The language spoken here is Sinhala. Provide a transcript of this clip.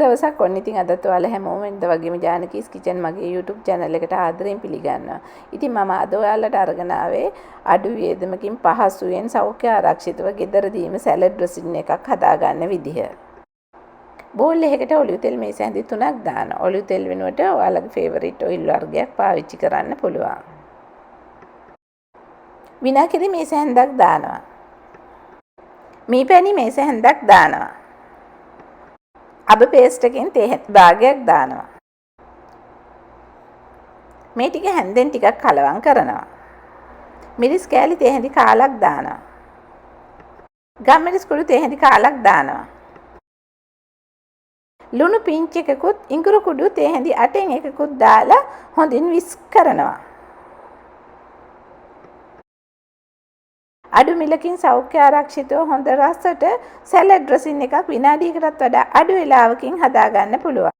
දවසක් ඔන්න ඉතින් අදත් ඔයාලා හැමෝම ඉඳ වගේම ජානකීස් කිචන් මගේ YouTube channel එකට ආදරෙන් පිළිගන්නවා. ඉතින් මම අද ඔයාලට අරගෙන ආවේ අඩු වියදමකින් පහසුවෙන් සෞඛ්‍ය ආරක්ෂිතව ගෙදරදීම සැලඩ් ඩ්‍රෙසින් එකක් හදාගන්න විදිහ. බෝල් එකකට ඔලිව් තෙල් මේස ඇඳි 3ක් දාන්න. ඔලිව් තෙල් වෙනුවට ඔයාලගේ ෆේවරිට් ඔයිල් වර්ගයක් පාවිච්චි කරන්න පුළුවන්. විනාකිරි මේස හැන්දක් දානවා. මීපැණි මේස හැන්දක් දානවා. අබ පේස්ට් එකෙන් තේ භාගයක් දානවා. මේ ටික හැන්දෙන් ටිකක් කලවම් කරනවා. මිරිස් කෑලි තේ හැඳි කාලක් දානවා. ගම්මිරිස් කුඩු තේ හැඳි කාලක් දානවා. ලුණු පිංච් එකකුත් ඉඟුරු කුඩු තේ හැඳි 8න් එකකුත් දාලා හොඳින් විස්ක් කරනවා. අඩු මිලකින් සෞඛ්‍ය ආරක්ෂිතව හොඳ රසට සැලඩ් ඩ්‍රෙසින් එකක් විනාඩියකටත් වඩා අඩු වේලාවකින් හදාගන්න පුළුවන්.